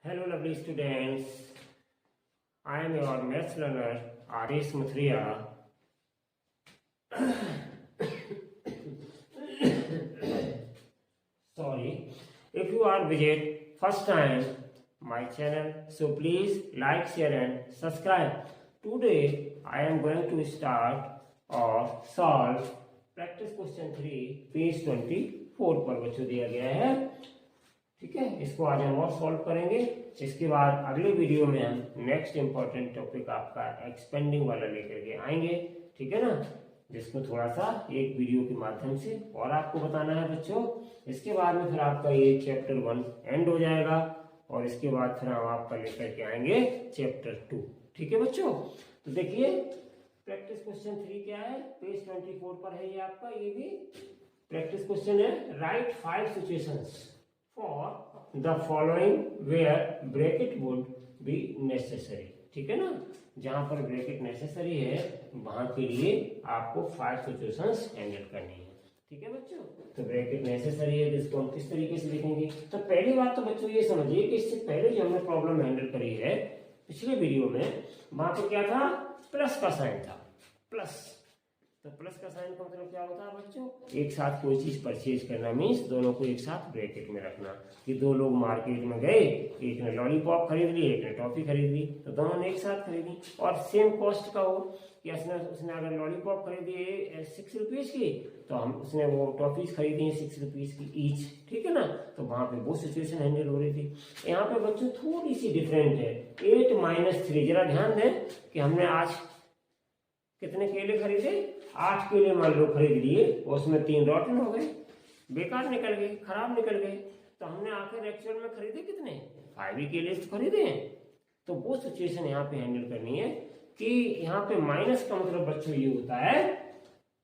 Hello, lovely students. I am your maths learner, Arish Muthria. Sorry. If you are visit first time my channel, so please like, share and subscribe. Today I am going to start or solve practice question 3 page 24 पर बच्चों दिया गया है। ठीक है, इसको आज हम और सॉल्व करेंगे। इसके बाद अगले वीडियो में हम नेक्स्ट इंपॉर्टेंट टॉपिक आपका एक्सपेंडिंग वाला लेकर के आएंगे। ठीक है ना, जिसको थोड़ा सा एक वीडियो के माध्यम से और आपको बताना है बच्चों। इसके बाद में फिर आपका ये चैप्टर 1 एंड हो जाएगा और इसके बाद फिर हम आपका लेकर के आएंगे चैप्टर 2। ठीक है बच्चों, तो देखिए प्रैक्टिस क्वेश्चन 3 क्या है, पेज 24 पर है ये आपका। ये भी प्रैक्टिस क्वेश्चन है। Write 5 situations for the following where bracket would be necessary. ठीक है ना, जहां पर ब्रैकेट नेसेसरी है वहां के लिए आपको 5 सिचुएशंस हैंडल करनी है। ठीक है बच्चों, तो ब्रैकेट नेसेसरी है तो इसको हम किस तरीके से लिखेंगे। तो पहली बात तो बच्चों ये समझिए कि इससे पहले जो हमने प्रॉब्लम हैंडल करी है पिछले वीडियो में, वहां पर क्या था, प्लस का साइन था। प्लस, तो प्लस का साइन का मतलब क्या होता है बच्चों, एक साथ कोई चीज परचेज करना मीन्स दोनों को एक साथ ब्रैकेट में रखना। कि दो लोग मार्केट में गए, एक ने लॉलीपॉप खरीद ली, एक ने टॉफी खरीद ली, तो दोनों ने एक साथ खरीदी और सेम कॉस्ट का हो। कि उसने अगर लॉलीपॉप खरीदी 6 रुपीज की, तो हम उसने वो टॉफीज खरीदी 6 रुपीज की ईच। ठीक है ना, तो वहां पे वो सिचुएशन हैंडल हो रही थी। यहाँ पे बच्चों थोड़ी सी डिफरेंट है, 8 - 3। जरा ध्यान दें कि हमने आज कितने केले खरीदे, 8 केले मान लो खरीद लिए, उसमें 3 रॉटन हो गए, बेकार निकल गए, खराब निकल गए। तो हमने आखिर एक्चुअल में खरीदे कितने, 5 ही केले तो खरीदे हैं। तो वो सिचुएशन यहाँ पे हैंडल करनी है कि यहाँ पे माइनस का मतलब बच्चों ये होता है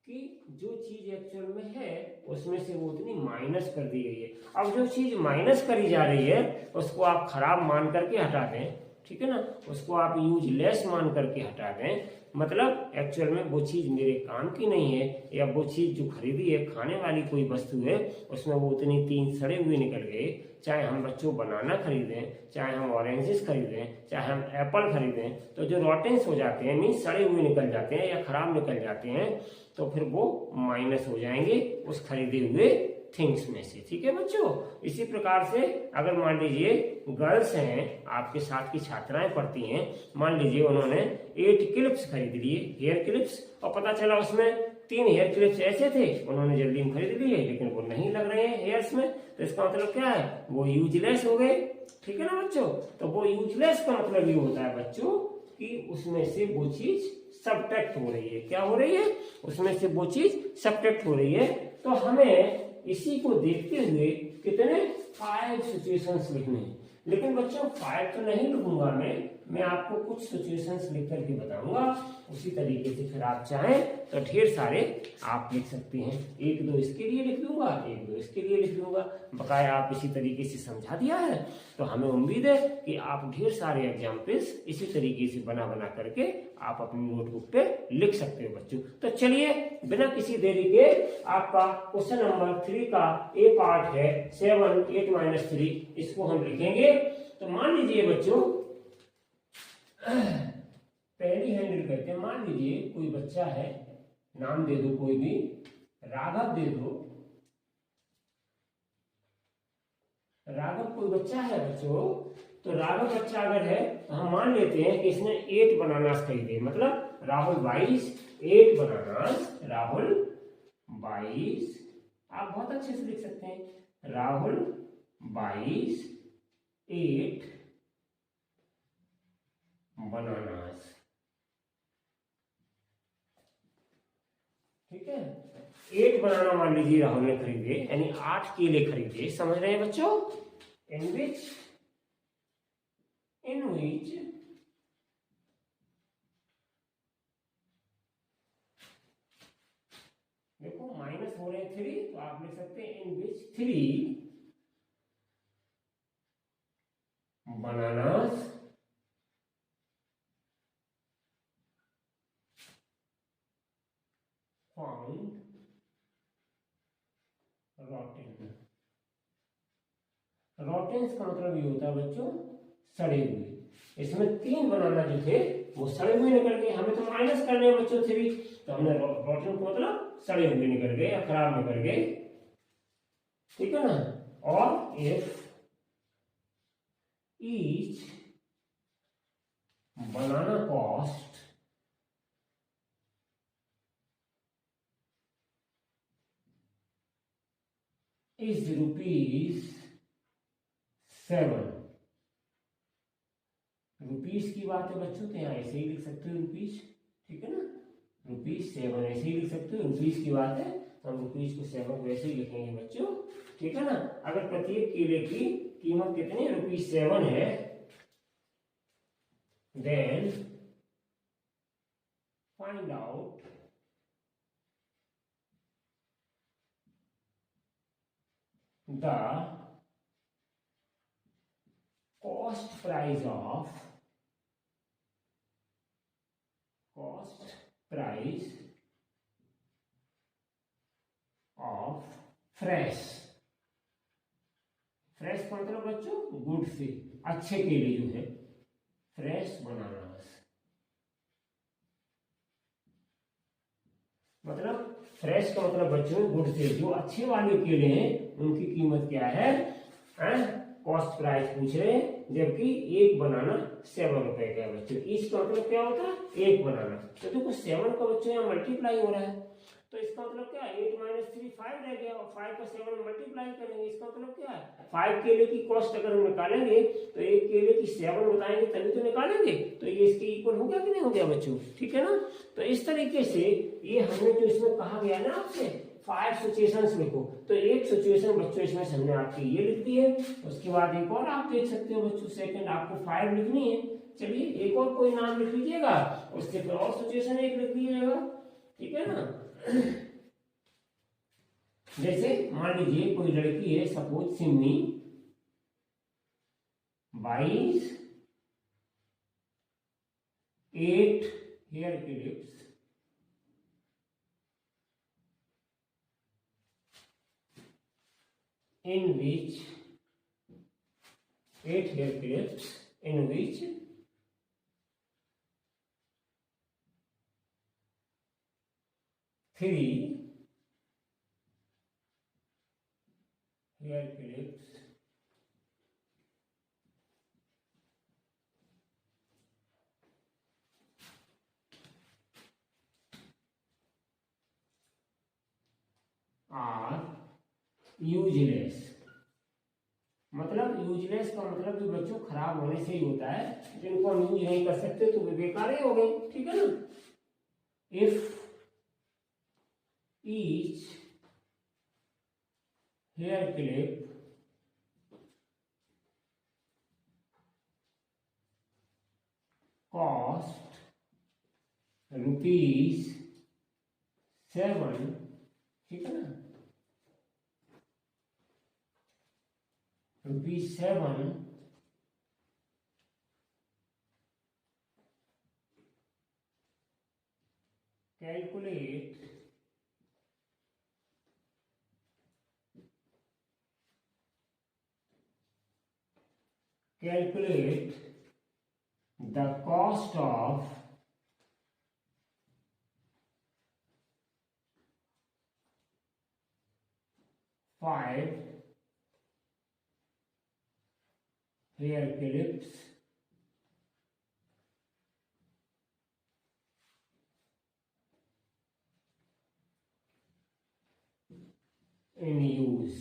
कि जो चीज एक्चुअल में है उसमें से वो उतनी माइनस कर दी गई है। अब जो चीज माइनस करी जा रही है उसको आप खराब मान करके हटा दें। ठीक है ना, उसको आप यूजलेस मान करके हटा दें, मतलब एक्चुअल में वो चीज मेरे काम की नहीं है, या वो चीज जो खरीदी है खाने वाली कोई वस्तु है उसमें वो उतनी 3 सड़े हुए निकल गए। चाहे हम बच्चों बनाना खरीदें, चाहे हम ऑरेंजेस खरीदें, चाहे हम एप्पल खरीदें, तो जो रॉटेंस हो जाते हैं मीन्स सड़े हुए निकल जाते हैं या खराब निकल जाते हैं, तो फिर वो माइनस हो जाएंगे उस खरीदे हुए थिंग्स में से। ठीक है बच्चों, इसी प्रकार से अगर मान लीजिए गर्ल्स हैं, आपके साथ की छात्राएं पढ़ती हैं, मान लीजिए उन्होंने 8 क्लिप्स खरीद लिए, हेयर क्लिप्स, और पता चला उसमें 3 हेयर क्लिप्स ऐसे थे उन्होंने जल्दी में खरीद लिए लेकिन वो नहीं लग रहे हैं हेयर्स में, तो इसका मतलब क्या है, वो यूजलेस हो गए। ठीक है ना बच्चों, तो वो यूजलेस का मतलब ये होता है बच्चों कि उसमें से वो चीज सब्ट्रैक्ट हो रही है। क्या हो रही है, उसमें से वो चीज सब्ट्रैक्ट हो रही है। तो हमें इसी को देखते हुए कितने 5 सिचुएशंस लिखने हैं। लेकिन बच्चों 5 तो नहीं लिखूंगा मैं आपको कुछ सिचुएशंस लिख करके बताऊंगा। उसी तरीके से फिर आप चाहें तो ढेर सारे आप लिख सकते हैं। 1-2 इसके लिए लिख दूंगा, 1-2 इसके लिए लिख दूंगा, बकाया आप इसी तरीके से समझा दिया है। तो हमें उम्मीद है कि आप ढेर सारे एग्जाम्पल्स इसी तरीके से बना बना करके आप अपनी नोटबुक पे लिख सकते हो बच्चों। तो चलिए बिना किसी देरी के आपका क्वेश्चन नंबर 3 का ए पार्ट है 7 8 - 3, इसको हम लिखेंगे। तो मान लीजिए बच्चों पहली हैंडल करते हैं। मान लीजिए कोई बच्चा है, नाम दे दो कोई भी, राघव दे दो। राघव कोई बच्चा है बच्चों, तो राघव बच्चा अगर है तो हम मान लेते हैं कि इसने 8 बनानास खरीदे, मतलब राहुल 22 8 बनानास, राहुल 22, आप बहुत अच्छे से लिख सकते हैं, राहुल 22 8 बनानास। ठीक है, 8 बनाना मान लीजिए राहुल ने खरीदे, यानी 8 केले खरीदे। समझ रहे हैं बच्चों, इन विच देखो माइनस हो रहे हैं 3, तो आप लिख सकते हैं इन विच 3 बनानास फाउंड रॉटेन। रॉटेन्स का मतलब ये होता है बच्चों सड़े हुए। इसमें 3 बनाना जो थे वो सड़े हुए निकल गए। हमें तो माइनस करने हैं बच्चों 3, तो हमने रोटन को मतलब सड़े हुए निकल गए या खराब निकल गए, ठीक है ना। और if each banana cost is ₹7। Rupees की बात है बच्चों, तो यहाँ ऐसे ही लिख सकते हो रुपीज, ठीक है ना। ₹7 ऐसे ही लिख सकते हो, रुपीज की बात है तो हम रुपीज को 7 को ऐसे ही लिखेंगे बच्चों, ठीक है ना। अगर प्रत्येक केले की कीमत कितनी ₹7 है, then find out the cost price of fresh मतलब बच्चों गुड से अच्छे केले जो है, फ्रेश बनानास मतलब फ्रेश का मतलब बच्चों गुड से, जो अच्छे वाले केले हैं उनकी कीमत क्या है, कॉस्ट प्राइस पूछ रहे हैं, जबकि एक बनाना ₹7 का है बच्चों। ईच का मतलब क्या होता है, एक बनाना, तो देखो 7 का बच्चों यहाँ मल्टीप्लाई हो रहा है, तो इसका मतलब क्या है 8 - 3 5 रह गया, और 5 को 7 में मल्टीप्लाई करेंगे। इसका मतलब क्या है 5 केले की कॉस्ट अगर हम निकालेंगे तो एक केले की 7 बताएंगे तभी तो निकालेंगे, तो ये इसके इक्वल हो गया कि नहीं हो गया बच्चों, ठीक है ना। तो इस तरीके से ये हमने जो इसमें कहा गया ना आपसे 5 सिचुएशंस लिखो, तो एक सिचुएशन बच्चों इसमें हमने आपकी ये लिख दी है। उसके बाद एक और आप देख सकते हो बच्चों, सेकंड आपको 5 लिखनी है, चलिए एक और कोई नाम लिख लीजिएगा, उससे फिर और सिचुएशन एक लिख लीजिएगा, ठीक है ना। जैसे मान लीजिए कोई लड़की है, suppose Simi, buys 8 hair clips in which 8 hair clips in which 3 hair clips are useless. मतलब यूजलेस का मतलब भी बच्चों खराब होने से ही होता है, जिनको हम यूज नहीं कर सकते तो वे बेकार ही हो गए, ठीक है ना। If each hair clip cost ₹7, ठीक है ना, ₹7, calculate the cost of five hair clips in use।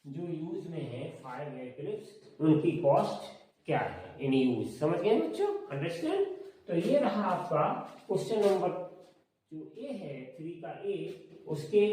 जो यूज में है 5 हेयर क्लिप्स, उनकी कॉस्ट क्या है इन यूज, समझ गए बच्चों, अंडरस्टैंड। तो ये रहा आपका क्वेश्चन नंबर जो ए है 3 का ए, उसके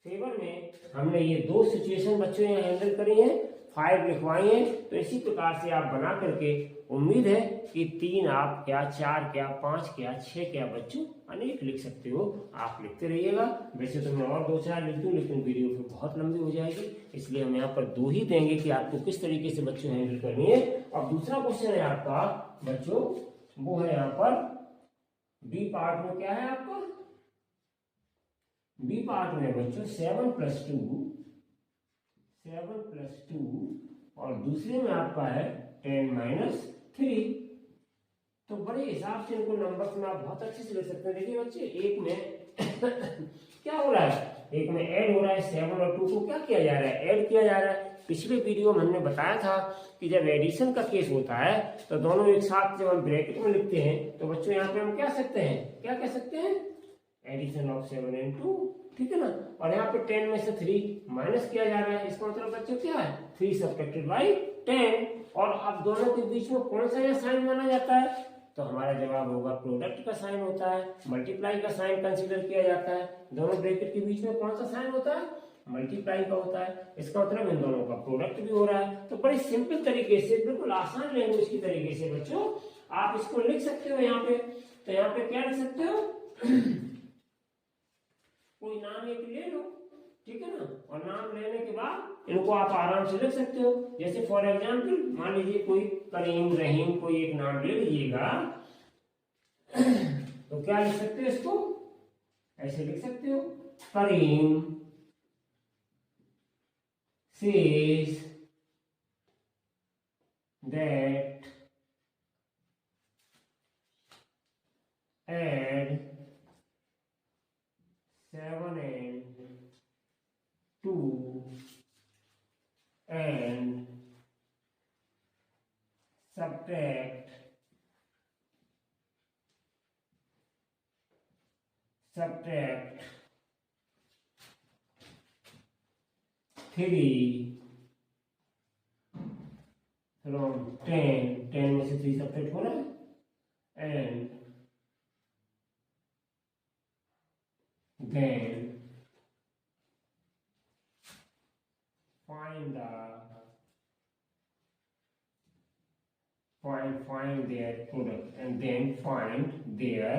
फेवर में हमने ये 2 सिचुएशन बच्चों यहाँ हैंडल करी हैं, 5 लिखवाई हैं। तो इसी प्रकार से आप बना करके, उम्मीद है कि 3 आप क्या, 4 क्या, 5 क्या, 6 क्या बच्चों अनेक लिख सकते हो, आप लिखते रहिएगा। वैसे तो मैं और 2-4 लिख दूं, लेकिन वीडियो फिर बहुत लंबी हो जाएगी, इसलिए हम यहाँ पर 2 ही देंगे कि आपको किस तरीके से बच्चों हैंडल करनी है। और दूसरा क्वेश्चन है आपका बच्चों, वो है यहाँ पर बी पार्ट में, क्या है आपका बी पार्ट में बच्चों 7 + 2 और दूसरे में आपका है 10-3। तो बड़े हिसाब से इनको नंबर्स में आप बहुत अच्छे से लिख सकते हैं। देखिए बच्चे, एक में क्या हो रहा है, एक में ऐड हो रहा है, 7 और 2 को क्या किया जा रहा है, ऐड किया जा रहा है। पिछले वीडियो में हमने बताया था कि जब एडिशन का केस होता है तो दोनों एक साथ जब हम ब्रैकेट में लिखते हैं तो बच्चों यहाँ पे हम क्या सकते हैं, क्या कह सकते हैं, एडिशन ऑफ 7 and 2, ठीक है ना। और यहाँ पे 10 में से 3 माइनस किया जा रहा है, इसका मतलब बच्चों क्या है, 3 सब्ट्रैक्टेड बाई 10। और अब दोनों के बीच में कौन सा यहाँ साइन माना जाता है, तो हमारा जवाब होगा प्रोडक्ट का साइन होता है, मल्टीप्लाई का साइन कंसीडर किया जाता है। दोनों ब्रैकेट के बीच में कौन सा साइन होता है, मल्टीप्लाई का होता है। इसका मतलब इन दोनों का प्रोडक्ट भी हो रहा है। तो बड़ी सिंपल तरीके से, बिल्कुल आसान लैंग्वेज की तरीके से बच्चों आप इसको लिख सकते हो यहाँ पे। तो यहाँ पे क्या लिख सकते हो, कोई नाम एक ले लो, ठीक है ना, और नाम लेने के बाद इनको आप आराम से लिख सकते हो। जैसे फॉर एग्जाम्पल मान लीजिए कोई करीम, रहीम, कोई एक नाम ले लीजिएगा, तो क्या लिख सकते हो, इसको ऐसे लिख सकते हो, करीम says that add 7 and 2 and subtract 3 from 10 में से 3 सब्ट्रैक्ट हो रहा है, and then find their product, and then find their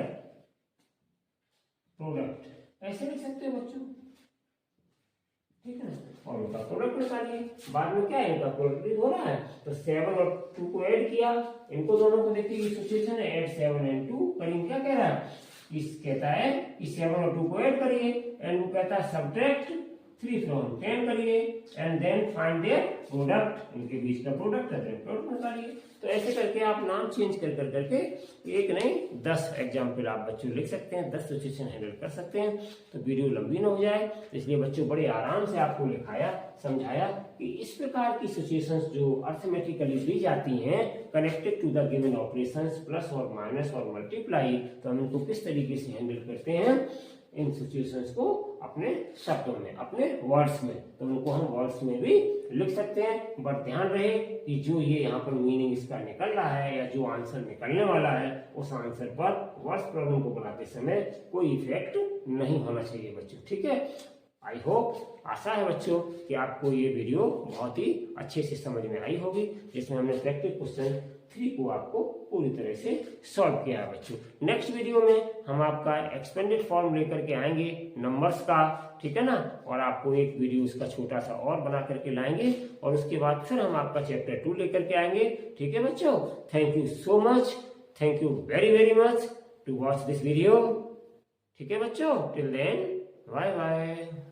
product, ऐसे लिख सकते हो बच्चों, ठीक है ना। और उनका प्रोडक्ट निकालिए, बाद में क्या है, इनका प्रोडक्ट हो रहा है, तो 7 और 2 को ऐड किया, इनको दोनों को देखिए सिचुएशन है, ऐड 7 and 2। करीम क्या कह रहा है, इस कहता है कि 7 और 2 को ऐड करिए, एंड वो कहता है सब्ट्रैक्ट 3 from 10 करिए, and then find their product, इनके बीच का प्रोडक्ट है, प्रोडक्ट निकालिए। तो ऐसे करके आप नाम चेंज कर करके एक नहीं 10 एग्जाम्पल आप बच्चों लिख सकते हैं, 10 सिचुएशन हैंडल कर सकते हैं। तो वीडियो लंबी ना हो जाए, तो इसलिए बच्चों बड़े आराम से आपको लिखाया, समझाया कि इस प्रकार की सिचुएशंस जो अर्थमेटिकली दी जाती हैं connected to the given operations, plus और माइनस और मल्टीप्लाई, तो हम इनको किस तरीके से हैंडल करते हैं इन सिचुएशंस को अपने शब्दों में, अपने वर्ड्स में। तो उनको हम वर्ड्स में भी लिख सकते हैं, बट ध्यान रहे कि जो ये यहाँ पर मीनिंग इसका निकल रहा है या जो आंसर निकलने वाला है उस आंसर पर वर्ड्स प्रॉब्लम को बनाते समय कोई इफेक्ट नहीं होना चाहिए बच्चों, ठीक है। आई होप, आशा है बच्चों कि आपको ये वीडियो बहुत ही अच्छे से समझ में आई होगी, जिसमें हमने प्रैक्टिस क्वेश्चन 3 को आपको पूरी तरह से सॉल्व किया है बच्चों। नेक्स्ट वीडियो में हम आपका एक्सपेंडेड फॉर्म लेकर के आएंगे नंबर्स का, ठीक है ना, और आपको एक वीडियो उसका छोटा सा और बना करके लाएंगे, और उसके बाद फिर हम आपका चैप्टर 2 लेकर के आएंगे, ठीक है बच्चों। Thank you so much, thank you very very much to watch this video, ठीक है बच्चों। Till then bye bye.